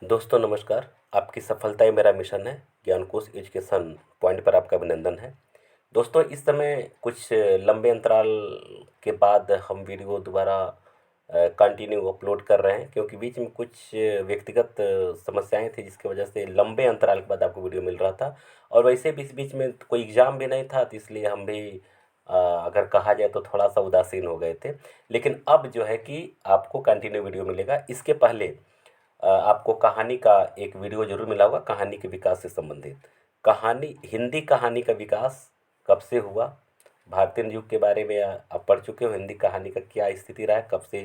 दोस्तों नमस्कार। आपकी सफलता ही मेरा मिशन है। ज्ञानकोश एजुकेशन पॉइंट पर आपका अभिनंदन है। दोस्तों इस समय कुछ लंबे अंतराल के बाद हम वीडियो दोबारा कंटिन्यू अपलोड कर रहे हैं, क्योंकि बीच में कुछ व्यक्तिगत समस्याएं थी, जिसकी वजह से लंबे अंतराल के बाद आपको वीडियो मिल रहा था। और वैसे बीच बीच में कोई एग्ज़ाम भी नहीं था, तो इसलिए हम भी अगर कहा जाए तो थोड़ा सा उदासीन हो गए थे। लेकिन अब जो है कि आपको कंटिन्यू वीडियो मिलेगा। इसके पहले आपको कहानी का एक वीडियो जरूर मिला होगा, कहानी के विकास से संबंधित। कहानी, हिंदी कहानी का विकास कब से हुआ, भारतीय युग के बारे में आप पढ़ चुके हो। हिंदी कहानी का क्या स्थिति रहा है, कब से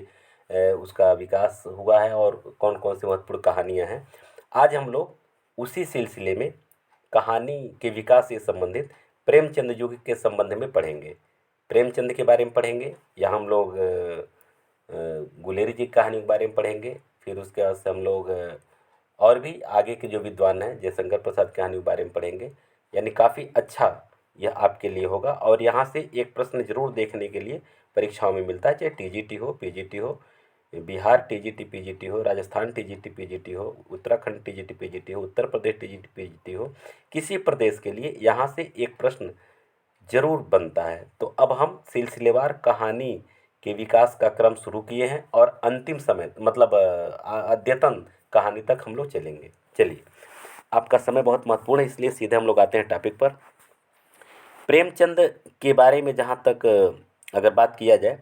उसका विकास हुआ है और कौन कौन सी महत्वपूर्ण कहानियाँ हैं। आज हम लोग उसी सिलसिले में कहानी के विकास से संबंधित प्रेमचंद युग के संबंध में पढ़ेंगे। प्रेमचंद के बारे में पढ़ेंगे, या हम लोग गुलेरी जी की कहानी के बारे में पढ़ेंगे। फिर उसके बाद से हम लोग और भी आगे के जो विद्वान हैं, जयशंकर प्रसाद की कहानी के बारे में पढ़ेंगे। यानी काफ़ी अच्छा यह आपके लिए होगा। और यहाँ से एक प्रश्न जरूर देखने के लिए परीक्षाओं में मिलता है, चाहे टीजीटी हो, पीजीटी हो, बिहार टीजीटी पीजीटी हो, राजस्थान टीजीटी पीजीटी हो, उत्तराखंड टीजीटी पीजीटी हो, उत्तर प्रदेश टीजीटी पीजीटी हो, किसी प्रदेश के लिए यहाँ से एक प्रश्न जरूर बनता है। तो अब हम सिलसिलेवार कहानी के विकास का क्रम शुरू किए हैं और अंतिम समय मतलब अद्यतन कहानी तक हम लोग चलेंगे। चलिए, आपका समय बहुत महत्वपूर्ण है, इसलिए सीधे हम लोग आते हैं टॉपिक पर। प्रेमचंद के बारे में जहाँ तक अगर बात किया जाए,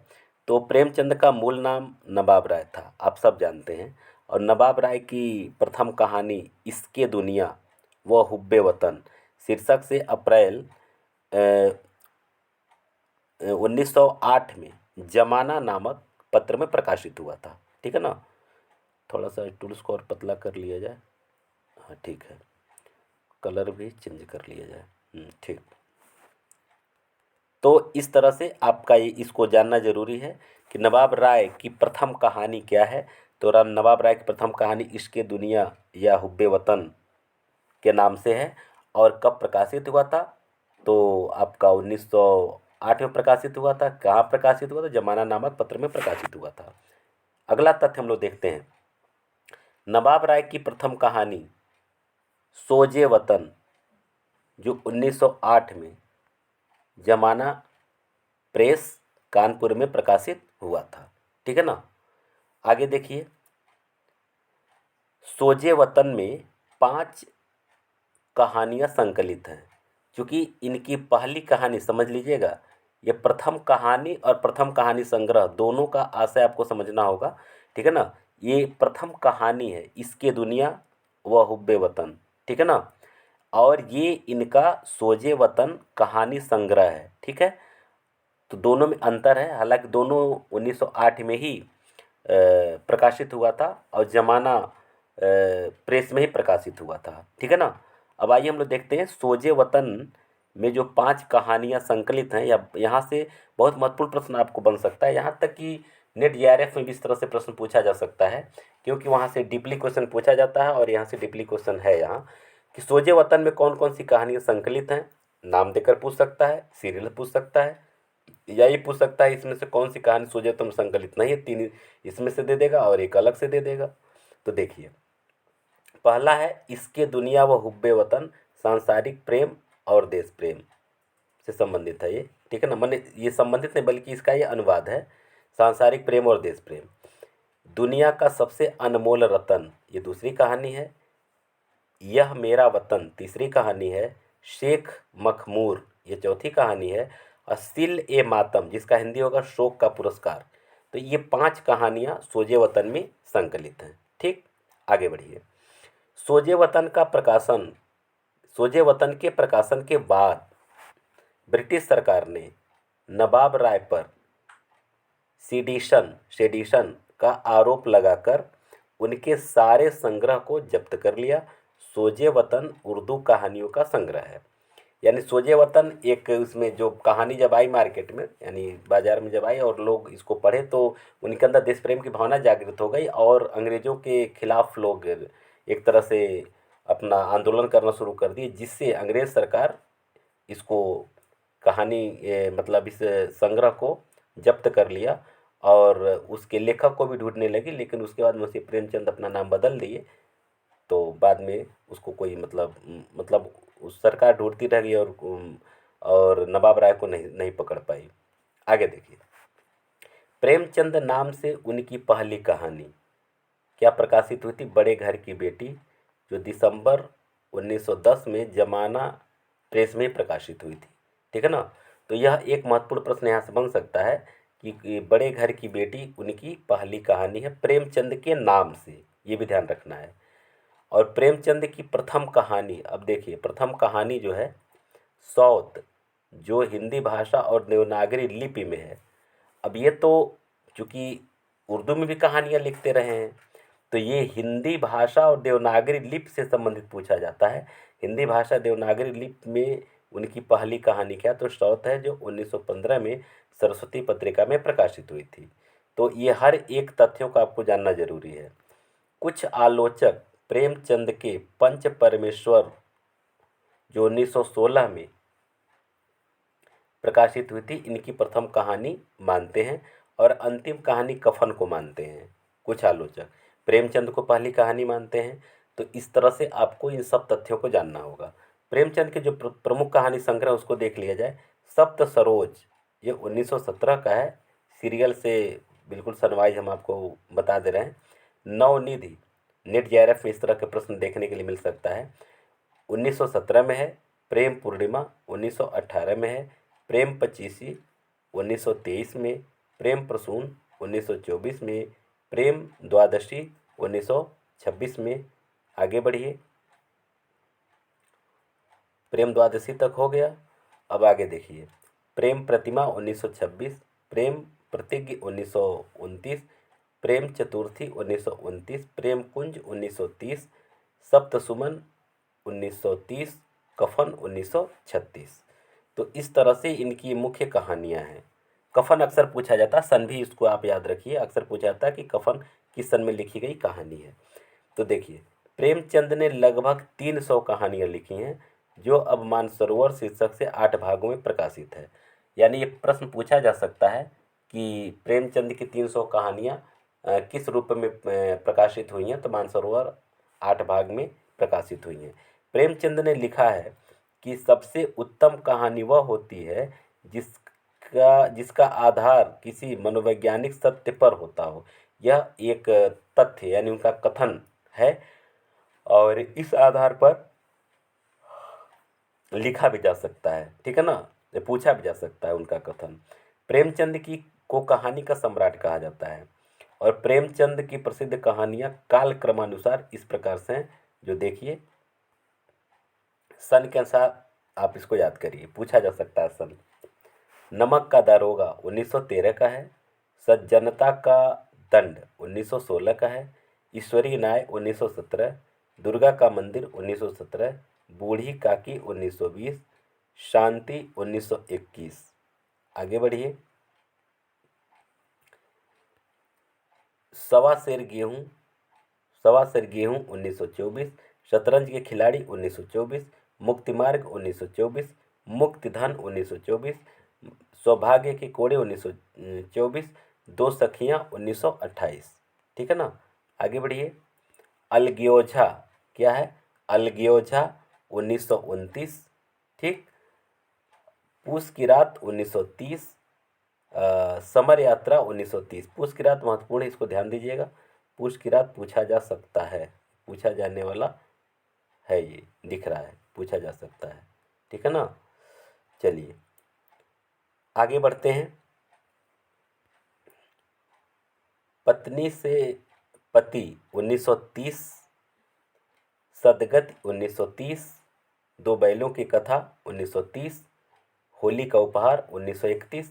तो प्रेमचंद का मूल नाम नवाब राय था, आप सब जानते हैं। और नवाब राय की प्रथम कहानी इसके दुनिया व हुब्बे वतन शीर्षक से अप्रैल 1908 में जमाना नामक पत्र में प्रकाशित हुआ था। ठीक है ना। थोड़ा सा टूल्स को और पतला कर लिया जाए। हाँ ठीक है, कलर भी चेंज कर लिया जाए। ठीक। तो इस तरह से आपका ये इसको जानना जरूरी है कि नवाब राय की प्रथम कहानी क्या है। तो नवाब राय की प्रथम कहानी इश्क दुनिया या हुब्बे वतन के नाम से है। और कब प्रकाशित हुआ था, तो आपका 1908 में प्रकाशित हुआ था। कहाँ प्रकाशित हुआ था, जमाना नामक पत्र में प्रकाशित हुआ था। अगला तथ्य हम लोग देखते हैं। नवाब राय की प्रथम कहानी सोजे वतन, जो 1908 में जमाना प्रेस कानपुर में प्रकाशित हुआ था। ठीक है ना। आगे देखिए, सोजे वतन में 5 कहानियाँ संकलित हैं। क्योंकि इनकी पहली कहानी समझ लीजिएगा, ये प्रथम कहानी और प्रथम कहानी संग्रह दोनों का आशय आपको समझना होगा। ठीक है ना। ये प्रथम कहानी है इसके दुनिया व हुब्बे वतन। ठीक है ना। और ये इनका सोजे वतन कहानी संग्रह है। ठीक है। तो दोनों में अंतर है, हालांकि दोनों 1908 में ही प्रकाशित हुआ था और जमाना प्रेस में ही प्रकाशित हुआ था। ठीक है ना। अब आइए हम लोग देखते हैं सोजे वतन में जो 5 कहानियाँ संकलित हैं, या यहाँ से बहुत महत्वपूर्ण प्रश्न आपको बन सकता है। यहाँ तक कि नेट जीआरएफ में भी इस तरह से प्रश्न पूछा जा सकता है, क्योंकि वहाँ से डीपली क्वेश्चन पूछा जाता है और यहाँ से डीपली क्वेश्चन है यहाँ कि सोजे वतन में कौन कौन सी कहानियाँ संकलित हैं। नाम देकर पूछ सकता है, सीरियल पूछ सकता है, या ये पूछ सकता है इसमें से कौन सी कहानी सोजे वतन में संकलित नहीं है। 3 इसमें से दे देगा और एक अलग से दे देगा। तो देखिए, पहला है इसके दुनिया व हुब्बे वतन, सांसारिक प्रेम और देश प्रेम से संबंधित है ये। ठीक है ना। मैंने ये संबंधित नहीं बल्कि इसका ये अनुवाद है, सांसारिक प्रेम और देश प्रेम। दुनिया का सबसे अनमोल रतन, ये दूसरी कहानी है। यह मेरा वतन तीसरी कहानी है। शेख मखमूर, ये चौथी कहानी है। और सिल ए मातम, जिसका हिंदी होगा शोक का पुरस्कार। तो ये 5 कहानियाँ सोजे वतन में संकलित हैं। ठीक। आगे बढ़िए। सोजे वतन का प्रकाशन, सोजे वतन के प्रकाशन के बाद ब्रिटिश सरकार ने नवाब राय पर सेडिशन का आरोप लगाकर उनके सारे संग्रह को जब्त कर लिया। सोजे वतन उर्दू कहानियों का संग्रह है। यानी सोजे वतन एक, उसमें जो कहानी जब आई मार्केट में, यानी बाज़ार में जब आई और लोग इसको पढ़े, तो उनके अंदर देश प्रेम की भावना जागृत हो गई और अंग्रेज़ों के खिलाफ़ लोग एक तरह से अपना आंदोलन करना शुरू कर दिए, जिससे अंग्रेज़ सरकार इसको कहानी मतलब इस संग्रह को जब्त कर लिया और उसके लेखक को भी ढूंढने लगी। लेकिन उसके बाद मुंशी प्रेमचंद अपना नाम बदल दिए तो बाद में उसको कोई मतलब उस सरकार ढूंढती रह गई और नवाब राय को नहीं नहीं पकड़ पाई। आगे देखिए, प्रेमचंद नाम से उनकी पहली कहानी क्या प्रकाशित हुई थी? बड़े घर की बेटी, जो दिसंबर 1910 में जमाना प्रेस में प्रकाशित हुई थी। ठीक है ना? तो यह एक महत्वपूर्ण प्रश्न यहाँ से बन सकता है कि बड़े घर की बेटी उनकी पहली कहानी है प्रेमचंद के नाम से, ये भी ध्यान रखना है। और प्रेमचंद की प्रथम कहानी, अब देखिए प्रथम कहानी जो है सौत, जो हिंदी भाषा और देवनागरी लिपि में है। अब ये तो चूँकि उर्दू में भी कहानियाँ लिखते रहे हैं, तो ये हिंदी भाषा और देवनागरी लिपि से संबंधित पूछा जाता है। हिंदी भाषा देवनागरी लिपि में उनकी पहली कहानी क्या? तो सौत है, जो 1915 में सरस्वती पत्रिका में प्रकाशित हुई थी। तो ये हर एक तथ्यों को आपको जानना जरूरी है। कुछ आलोचक प्रेमचंद के पंच परमेश्वर, जो 1916 में प्रकाशित हुई थी, इनकी प्रथम कहानी मानते हैं और अंतिम कहानी कफन को मानते हैं। कुछ आलोचक प्रेमचंद को पहली कहानी मानते हैं। तो इस तरह से आपको इन सब तथ्यों को जानना होगा। प्रेमचंद के जो प्रमुख कहानी संग्रह उसको देख लिया जाए। सप्त सरोज, ये 1917 का है, सीरियल से बिल्कुल सनवाइज हम आपको बता दे रहे हैं। नवनिधि, नेट JRF में इस तरह के प्रश्न देखने के लिए मिल सकता है, 1917 में है। प्रेम पूर्णिमा 1918 में है। प्रेम पचीसी 1923 में। प्रेम प्रसून 1924 में। प्रेम द्वादशी 1926 में। आगे बढ़िए, प्रेम द्वादशी तक हो गया। अब आगे देखिए, प्रेम प्रतिमा 1926, प्रेम प्रतिज्ञ 1929, प्रेम चतुर्थी 1929, प्रेम कुंज 1930, सप्तसुमन 1930, कफन 1936। तो इस तरह से इनकी मुख्य कहानियां हैं। कफन अक्सर पूछा जाता है, सन भी इसको आप याद रखिए, अक्सर पूछा जाता है कि कफन किस सन में लिखी गई कहानी है। तो देखिए, प्रेमचंद ने लगभग 300 कहानियां लिखी हैं, जो अब मानसरोवर शीर्षक से 8 भागों में प्रकाशित है। यानी ये प्रश्न पूछा जा सकता है कि प्रेमचंद की 300 कहानियां किस रूप में प्रकाशित हुई हैं? तो मानसरोवर 8 भाग में प्रकाशित हुई हैं। प्रेमचंद ने लिखा है कि सबसे उत्तम कहानी वह होती है जिसका आधार किसी मनोवैज्ञानिक सत्य पर होता हो। यह एक तथ्य यानी उनका कथन है, और इस आधार पर लिखा भी जा सकता है। ठीक है ना? ये पूछा भी जा सकता है उनका कथन। प्रेमचंद की को कहानी का सम्राट कहा जाता है, और प्रेमचंद की प्रसिद्ध कहानियां काल क्रमानुसार इस प्रकार से हैं, जो देखिए सन के अनुसार आप इसको याद करिए, पूछा जा सकता है सन। नमक का दारोगा 1913 का है। सज्जनता का दंड 1916 का है। ईश्वरीय न्याय 1917, दुर्गा का मंदिर 1917, बूढ़ी काकी 1920, शांति 1921। आगे बढ़िए, सवा सेर गेहूँ 1924, शतरंज के खिलाड़ी 1924, मुक्ति मार्ग 1924, मुक्ति धन 1924, सौभाग्य के कोड़े 1924, दो सखियाँ 1928। ठीक है ना? आगे बढ़िए, अलग्योझा क्या है? अलग्योझा 1929। ठीक, पूस की रात 1930, समर यात्रा 1930। पूस की रात महत्वपूर्ण है, इसको ध्यान दीजिएगा। पूस की रात पूछा जा सकता है, पूछा जाने वाला है, ये दिख रहा है, पूछा जा सकता है। ठीक है ना? चलिए आगे बढ़ते हैं। पत्नी से पति 1930, सदगत 1930, दो बैलों की कथा 1930, होली का उपहार 1931,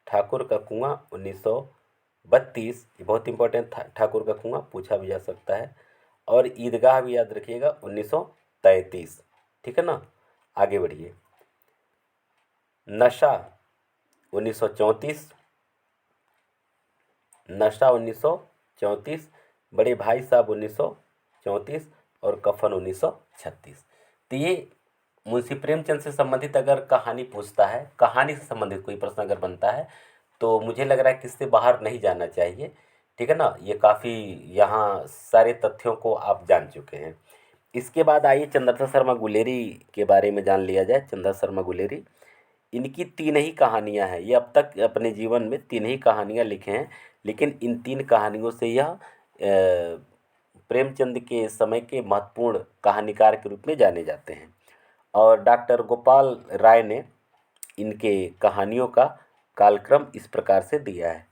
ठाकुर का कुआं 1932, ये बहुत इंपॉर्टेंट था, ठाकुर का कुआं पूछा भी जा सकता है। और ईदगाह भी याद रखिएगा 1933। ठीक है ना? आगे बढ़िए, नशा 1934, नशा 1934, बड़े भाई साहब 1934, और कफन 1936। तो ये मुंशी प्रेमचंद से संबंधित अगर कहानी पूछता है, कहानी से संबंधित कोई प्रश्न अगर बनता है, तो मुझे लग रहा है कि इससे बाहर नहीं जाना चाहिए, ठीक है ना। ये काफ़ी, यहाँ सारे तथ्यों को आप जान चुके हैं। इसके बाद आइए चंद्रशेखर शर्मा गुलेरी के बारे में जान लिया जाए। चंद्रशेखर शर्मा गुलेरी, इनकी 3 ही कहानियाँ हैं। ये अब तक अपने जीवन में 3 ही कहानियाँ लिखे हैं, लेकिन इन 3 कहानियों से यह प्रेमचंद के समय के महत्वपूर्ण कहानीकार के रूप में जाने जाते हैं। और डॉक्टर गोपाल राय ने इनके कहानियों का कालक्रम इस प्रकार से दिया है।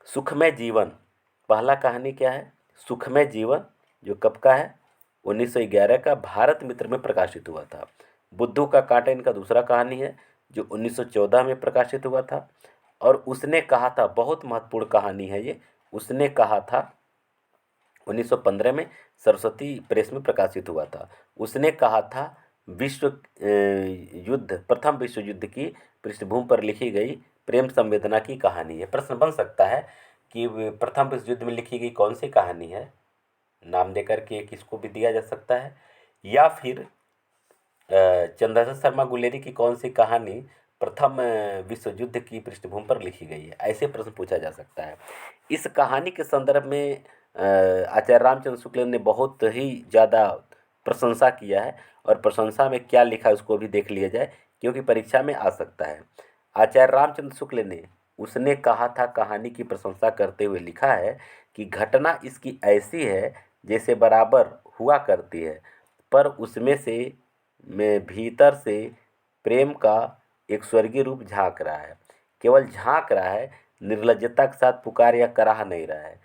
सुखमय जीवन, पहला कहानी क्या है? सुखमय जीवन, जो कब का है? 1911 का, भारत मित्र में प्रकाशित हुआ था। बुद्धू का कांटा इनका दूसरा कहानी है, जो 1914 में प्रकाशित हुआ था। और उसने कहा था, बहुत महत्वपूर्ण कहानी है ये, उसने कहा था 1915 में सरस्वती प्रेस में प्रकाशित हुआ था। उसने कहा था विश्व युद्ध, प्रथम विश्व युद्ध की पृष्ठभूमि पर लिखी गई प्रेम संवेदना की कहानी है। प्रश्न बन सकता है कि प्रथम विश्व युद्ध में लिखी गई कौन सी कहानी है, नाम देकर के किसको भी दिया जा सकता है, या फिर चंद्रशेखर शर्मा गुलेरी की कौन सी कहानी प्रथम विश्व युद्ध की पृष्ठभूमि पर लिखी गई है, ऐसे प्रश्न पूछा जा सकता है। इस कहानी के संदर्भ में आचार्य रामचंद्र शुक्ल ने बहुत ही ज़्यादा प्रशंसा किया है, और प्रशंसा में क्या लिखा है उसको भी देख लिया जाए, क्योंकि परीक्षा में आ सकता है। आचार्य रामचंद्र शुक्ल ने, उसने कहा था, कहानी की प्रशंसा करते हुए लिखा है कि घटना इसकी ऐसी है जैसे बराबर हुआ करती है, पर उसमें से में भीतर से प्रेम का एक स्वर्गीय रूप झांक रहा है। केवल झांक रहा है, निर्लज्जता के साथ पुकार या कराह नहीं रहा है।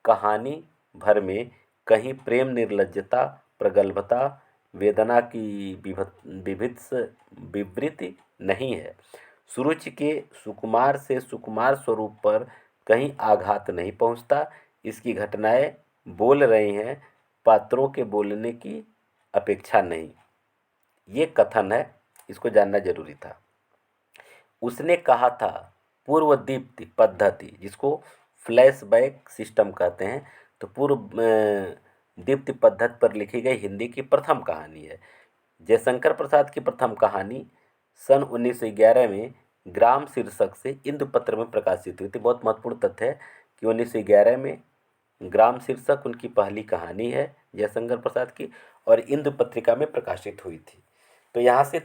कहानी भर में कहीं प्रेम, निर्लज्जता, प्रगल्भता, वेदना की विभित्स विवृत्ति नहीं है। सुरुचि के सुकुमार से सुकुमार स्वरूप पर कहीं आघात नहीं पहुंचता। इसकी घटनाएं बोल रही हैं, पात्रों के बोलने की अपेक्षा नहीं। ये कथन है, इसको जानना जरूरी था। उसने कहा था पूर्व दीप्ति पद्धति, जिसको फ्लैशबैक सिस्टम कहते हैं, तो पूर्व दीप्ति पद्धति पर लिखी गई हिंदी की प्रथम कहानी है। जयशंकर प्रसाद की प्रथम कहानी सन 1911 में ग्राम शीर्षक से इंदुपत्र में प्रकाशित हुई थी। बहुत महत्वपूर्ण तथ्य है कि 1911 में ग्राम शीर्षक उनकी पहली कहानी है जयशंकर प्रसाद की, और इंदु पत्रिका में प्रकाशित हुई थी। तो यहाँ से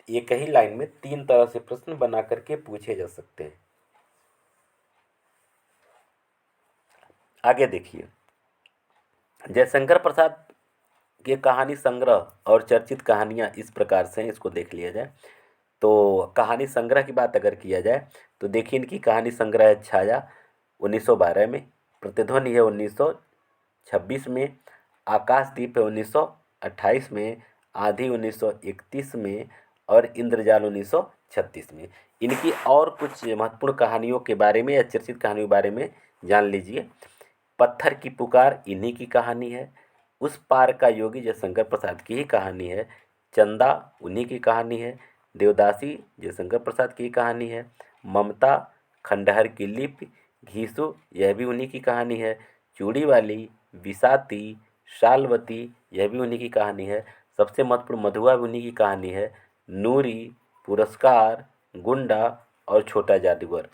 एक ही लाइन में 3 तरह से प्रश्न बना करके पूछे जा सकते हैं। आगे देखिए, जयशंकर प्रसाद के कहानी संग्रह और चर्चित कहानियाँ इस प्रकार से हैं, इसको देख लिया जाए। तो कहानी संग्रह की बात अगर किया जाए तो देखिए, इनकी कहानी संग्रह है छाया 1912 में, प्रतिध्वनि है 1926 में, आकाशदीप है 1928 में, आंधी 1931 में, और इंद्रजाल 1936 में। इनकी और कुछ महत्वपूर्ण कहानियों के बारे में या चर्चित कहानियों के बारे में जान लीजिए। पत्थर की पुकार इन्हीं की कहानी है। उस पार का योगी जयशंकर प्रसाद की ही कहानी है। चंदा उन्हीं की कहानी है। देवदासी जयशंकर प्रसाद की कहानी है। ममता, खंडहर की लिपि, घीसू, यह भी उन्हीं की कहानी है। चूड़ी वाली, बिसाती, शालवती, यह भी उन्हीं की कहानी है। सबसे महत्वपूर्ण मधुआ भी उन्हीं की कहानी है। नूरी, पुरस्कार, गुंडा और छोटा जादूगर,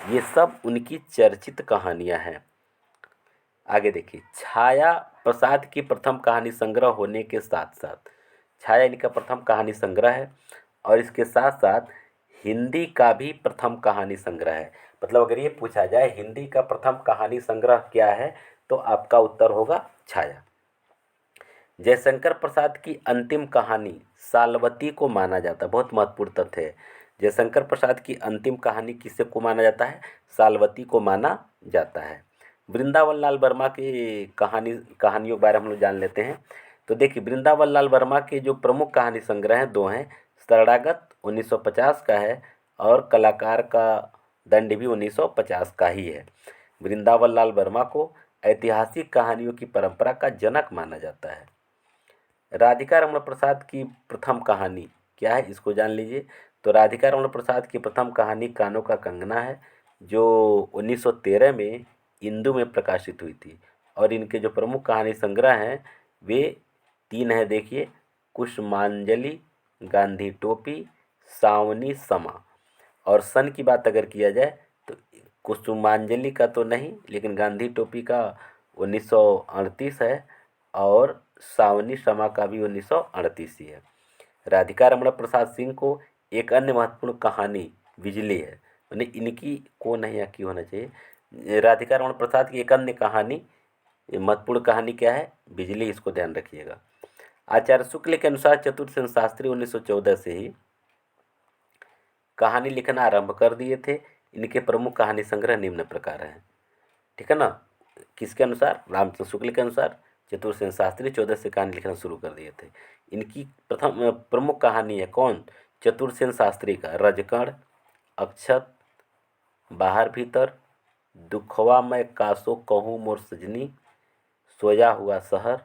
ये सब उनकी चर्चित कहानियां हैं। आगे देखिए, छाया प्रसाद की प्रथम कहानी संग्रह होने के साथ साथ, छाया इनका प्रथम कहानी संग्रह है, और इसके साथ साथ हिंदी का भी प्रथम कहानी संग्रह है। मतलब अगर ये पूछा जाए हिंदी का प्रथम कहानी संग्रह क्या है, तो आपका उत्तर होगा छाया। जयशंकर प्रसाद की अंतिम कहानी सालवती को माना जाता है। बहुत महत्वपूर्ण तथ्य है। जयशंकर प्रसाद की अंतिम कहानी किसे को माना जाता है? सालवती को माना जाता है। वृंदावन लाल वर्मा की कहानियों के बारे में हम लोग जान लेते हैं। तो देखिए, वृंदावन लाल वर्मा के जो प्रमुख कहानी संग्रह हैं 2 हैं। शरणागत 1950 का है, और कलाकार का दंड भी 1950 का ही है। वृंदावन लाल वर्मा को ऐतिहासिक कहानियों की परंपरा का जनक माना जाता है। राधिका रमण प्रसाद की प्रथम कहानी क्या है, इसको जान लीजिए। तो राधिका रमण प्रसाद की प्रथम कहानी कानों का कंगना है, जो 1913 में इंदु में प्रकाशित हुई थी। और इनके जो प्रमुख कहानी संग्रह हैं वे 3 हैं। देखिए, कुसुमांजलि, गांधी टोपी, सावनी समा। और सन की बात अगर किया जाए तो कुसुमांजलि का तो नहीं, लेकिन गांधी टोपी का 1938 है, और सावनी शमा का भी 1938 ही है। राधिका रमण प्रसाद सिंह को एक अन्य महत्वपूर्ण कहानी बिजली है, यानी इनकी को नहीं या की होना चाहिए। राधिका रमण प्रसाद की एक अन्य कहानी, महत्वपूर्ण कहानी क्या है? बिजली, इसको ध्यान रखिएगा। आचार्य शुक्ल के अनुसार चतुर्सेन शास्त्री 1914 से ही कहानी लिखना आरंभ कर दिए थे। इनके प्रमुख कहानी संग्रह निम्न प्रकार हैं, ठीक है ना। किसके अनुसार? रामचंद्र शुक्ल के अनुसार चतुर्सेन शास्त्री 14 से कहानी लिखना शुरू कर दिए थे। इनकी प्रथम प्रमुख कहानी है कौन? चतुर्सेन शास्त्री का रजकण, अक्षत, बाहर भीतर, दुखवा मैं कासो कहूँ मोर सजनी, सोया हुआ शहर,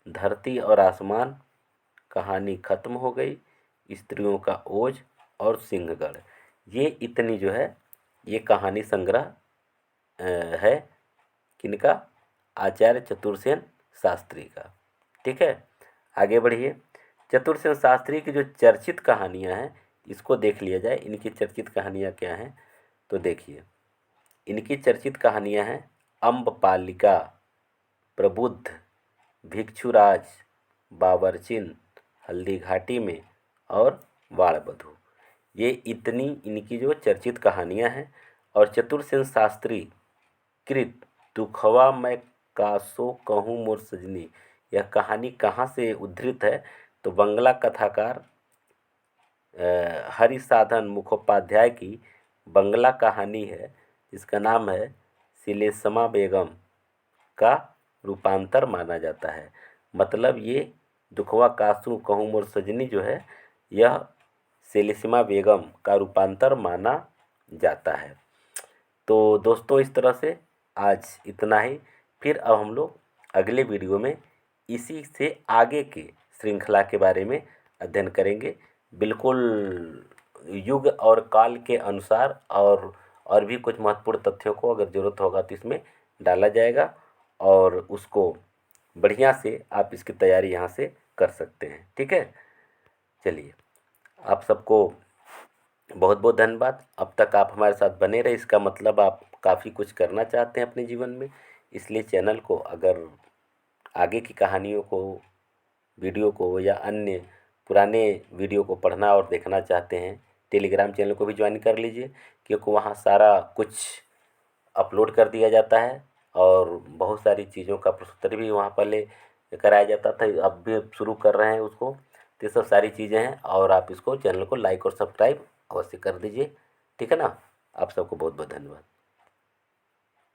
धरती और आसमान, कहानी खत्म हो गई, स्त्रियों का ओझ और सिंहगढ़। ये इतनी जो है ये कहानी संग्रह है किनका? आचार्य चतुर्सेन शास्त्री का, ठीक है। आगे बढ़िए। चतुर्सेन शास्त्री की जो चर्चित कहानियाँ हैं इसको देख लिया जाए। इनकी चर्चित कहानियाँ क्या हैं? तो देखिए, इनकी चर्चित कहानियाँ हैं अम्बपालिका, प्रबुद्ध, भिक्षुराज, बाबरचिन, हल्दी घाटी में और बाणबधू। ये इतनी इनकी जो चर्चित कहानियाँ हैं। और चतुर्सेन शास्त्री कृत दुखवा मैं कासो कहूँ मोर सजनी, यह कहानी कहाँ से उद्धृत है? तो बंगला कथाकार हरिसाधन मुखोपाध्याय की बंगला कहानी है, इसका नाम है सिलेस्मा बेगम का रूपांतर माना जाता है। मतलब ये दुखवा कासू कहूँ मोर सजनी जो है यह सिलेस्मा बेगम का रूपांतर माना जाता है। तो दोस्तों, इस तरह से आज इतना ही। फिर अब हम लोग अगले वीडियो में इसी से आगे के श्रृंखला के बारे में अध्ययन करेंगे। बिल्कुल युग और काल के अनुसार और भी कुछ महत्वपूर्ण तथ्यों को अगर ज़रूरत होगा तो इसमें डाला जाएगा, और उसको बढ़िया से आप इसकी तैयारी यहाँ से कर सकते हैं, ठीक है। चलिए, आप सबको बहुत बहुत धन्यवाद। अब तक आप हमारे साथ बने रहे, इसका मतलब आप काफ़ी कुछ करना चाहते हैं अपने जीवन में। इसलिए चैनल को, अगर आगे की कहानियों को, वीडियो को या अन्य पुराने वीडियो को पढ़ना और देखना चाहते हैं, टेलीग्राम चैनल को भी ज्वाइन कर लीजिए, क्योंकि वहाँ सारा कुछ अपलोड कर दिया जाता है और बहुत सारी चीज़ों का प्रश्नोत्तर भी वहाँ पहले कराया जाता था, अब भी शुरू कर रहे हैं उसको। तो ये सब सारी चीज़ें हैं, और आप इसको चैनल को लाइक और सब्सक्राइब अवश्य कर दीजिए, ठीक है ना। आप सबको बहुत बहुत धन्यवाद।